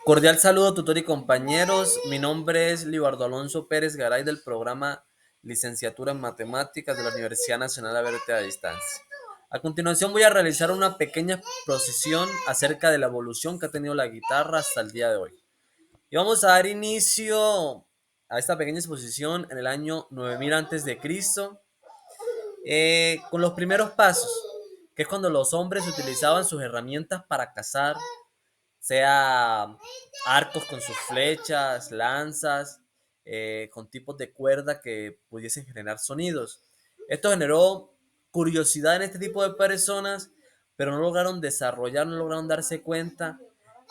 Cordial saludo, tutor y compañeros. Mi nombre es Libardo Alonso Pérez Garay del programa Licenciatura en Matemáticas de la Universidad Nacional Abierta a Distancia. A continuación voy a realizar una pequeña exposición acerca de la evolución que ha tenido la guitarra hasta el día de hoy. Y vamos a dar inicio a esta pequeña exposición en el año 9000 antes de Cristo, con los primeros pasos, que es cuando los hombres utilizaban sus herramientas para cazar, sea arcos con sus flechas, lanzas, con tipos de cuerda que pudiesen generar sonidos. Esto generó curiosidad en este tipo de personas, pero no lograron desarrollar, no lograron darse cuenta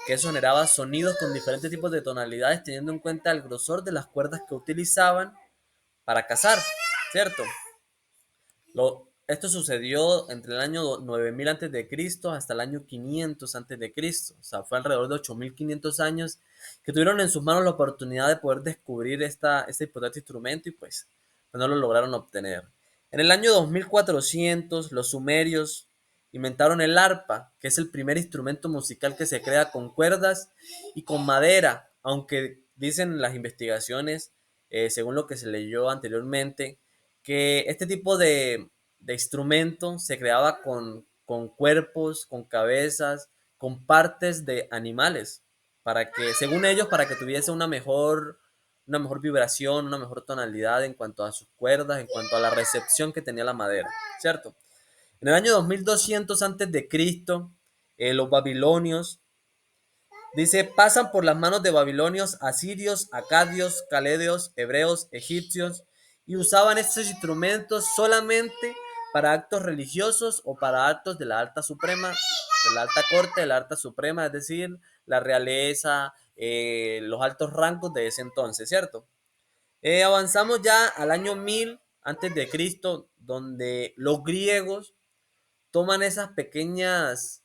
que eso generaba sonidos con diferentes tipos de tonalidades, teniendo en cuenta el grosor de las cuerdas que utilizaban para cazar, ¿cierto? Esto sucedió entre el año 9000 antes de Cristo hasta el año 500 antes de Cristo. O sea, fue alrededor de 8500 años que tuvieron en sus manos la oportunidad de poder descubrir este importante instrumento y pues no lo lograron obtener. En el año 2400 los sumerios inventaron el arpa, que es el primer instrumento musical que se crea con cuerdas y con madera, aunque dicen las investigaciones, según lo que se leyó anteriormente, que este tipo de instrumento se creaba con cuerpos, con cabezas, con partes de animales, para que, según ellos, para que tuviese una mejor vibración, una mejor tonalidad en cuanto a sus cuerdas, en cuanto a la recepción que tenía la madera, ¿cierto? En el año 2200 antes de Cristo, los babilonios, dice, pasan por las manos de babilonios, asirios, acadios, caledeos, hebreos, egipcios, y usaban estos instrumentos solamente para actos religiosos o para actos de la alta suprema, de la alta corte, de la alta suprema, es decir, la realeza, los altos rangos de ese entonces, ¿cierto? Avanzamos ya al año 1000 antes de Cristo, donde los griegos toman esas pequeñas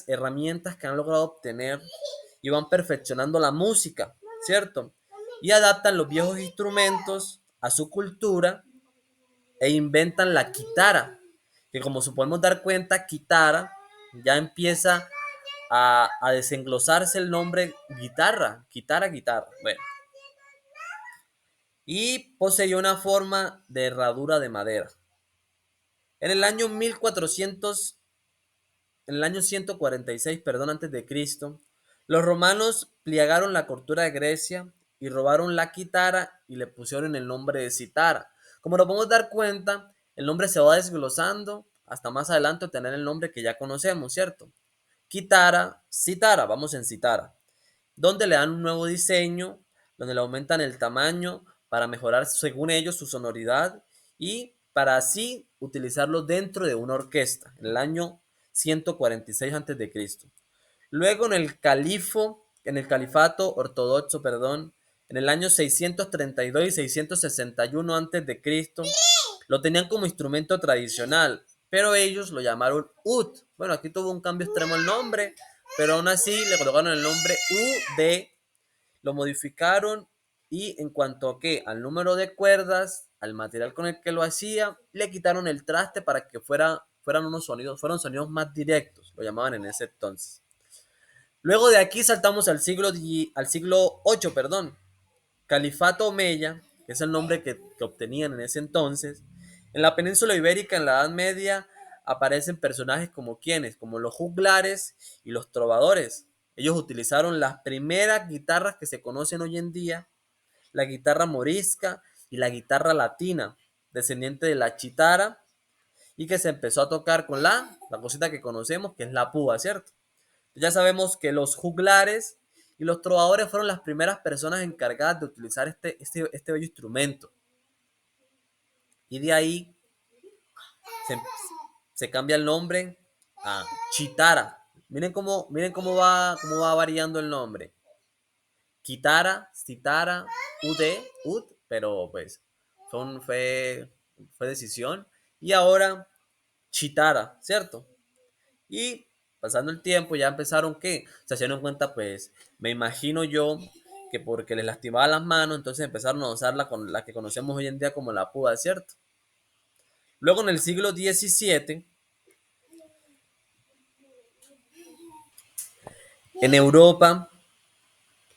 herramientas que han logrado obtener y van perfeccionando la música, ¿cierto? Y adaptan los viejos instrumentos a su cultura e inventan la quitara, que como se podemos dar cuenta, quitara ya empieza a desenglosarse el nombre guitarra, guitarra. Bueno, y poseía una forma de herradura de madera. En el año 1400 En el año 146, perdón, antes de Cristo, los romanos pliagaron la cultura de Grecia y robaron la quitara y le pusieron el nombre de citara. Como nos podemos dar cuenta, el nombre se va desglosando hasta más adelante tener el nombre que ya conocemos, ¿cierto? Quitara, citara, vamos en citara, donde le dan un nuevo diseño, donde le aumentan el tamaño para mejorar, según ellos, su sonoridad y para así utilizarlo dentro de una orquesta, en el año 146 a.C. Luego en el califato ortodoxo, perdón, en el año 632 y 661 a.C., lo tenían como instrumento tradicional, pero ellos lo llamaron ud. Bueno, aquí tuvo un cambio extremo el nombre, pero aún así le colocaron el nombre ud, lo modificaron y en cuanto a qué, al número de cuerdas, al material con el que lo hacía, le quitaron el traste para que fueron sonidos más directos, lo llamaban en ese entonces. Luego de aquí saltamos al siglo 8, perdón, Califato Omeya, que es el nombre que obtenían en ese entonces. En la península ibérica, en la Edad Media, aparecen personajes como quienes, como los juglares y los trovadores. Ellos utilizaron las primeras guitarras que se conocen hoy en día, la guitarra morisca y la guitarra latina, descendiente de la chitara, y que se empezó a tocar con la cosita que conocemos, que es la púa, ¿cierto? Ya sabemos que los juglares y los trovadores fueron las primeras personas encargadas de utilizar este bello instrumento. Y de ahí se, se cambia el nombre a chitara. Miren cómo va variando el nombre. Kitara, citara, ud, pero pues son, fue decisión. Y ahora chitara, ¿cierto? Y pasando el tiempo ya empezaron que se hicieron cuenta, pues me imagino yo que porque les lastimaba las manos, entonces empezaron a usarla con la que conocemos hoy en día como la púa, ¿cierto? Luego en el siglo XVII En Europa,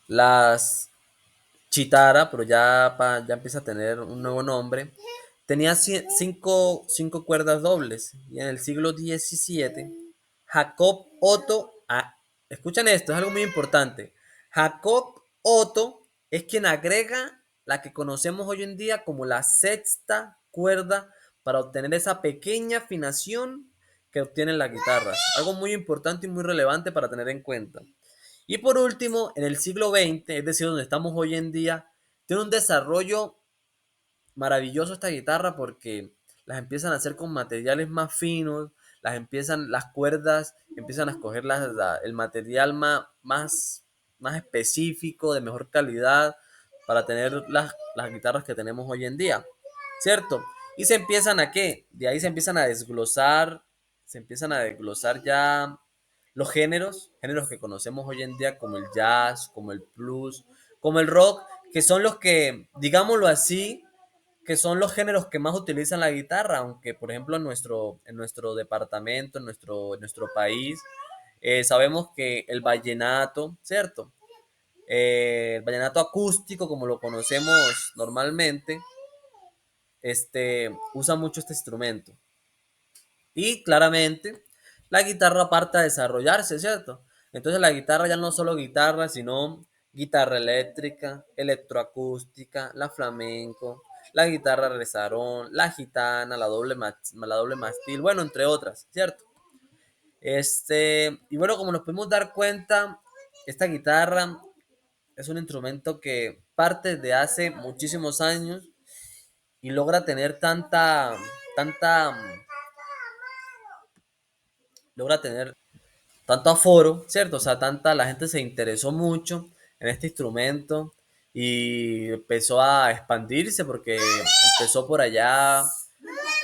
las chitara, pero ya empieza a tener un nuevo nombre, tenía cinco cuerdas dobles. Y en el siglo XVII, Jacob Otto, escuchan esto, es algo muy importante. Jacob Otto es quien agrega la que conocemos hoy en día como la sexta cuerda para obtener esa pequeña afinación que obtienen las guitarras. Algo muy importante y muy relevante para tener en cuenta. Y por último, en el siglo XX, es decir, donde estamos hoy en día, tiene un desarrollo maravilloso esta guitarra porque las empiezan a hacer con materiales más finos, las cuerdas, empiezan a escoger el material más específico, de mejor calidad, para tener las guitarras que tenemos hoy en día, ¿cierto? Y se empiezan a qué? De ahí se empiezan a desglosar ya los géneros que conocemos hoy en día como el jazz, como el blues, como el rock, que son los que, digámoslo así, que son los géneros que más utilizan la guitarra, aunque por ejemplo en nuestro departamento, en nuestro país, sabemos que el vallenato, ¿cierto? El vallenato acústico, como lo conocemos normalmente, usa mucho este instrumento. Y claramente la guitarra parte a desarrollarse, ¿cierto? Entonces la guitarra ya no solo guitarra, sino guitarra eléctrica, electroacústica, la flamenco, la guitarra rezarón, la gitana, la doble mastil, bueno, entre otras, ¿cierto? Y bueno, como nos podemos dar cuenta, esta guitarra es un instrumento que parte de hace muchísimos años y logra tener tanta, logra tener tanto aforo, ¿cierto? O sea, la gente se interesó mucho en este instrumento y empezó a expandirse porque empezó por allá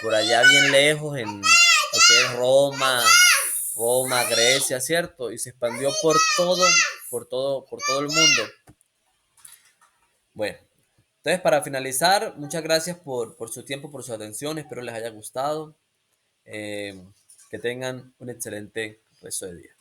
bien lejos, en lo que es Roma, Grecia, ¿cierto? Y se expandió por todo el mundo. Bueno, entonces para finalizar, muchas gracias por su tiempo, por su atención, espero les haya gustado, que tengan un excelente resto de día.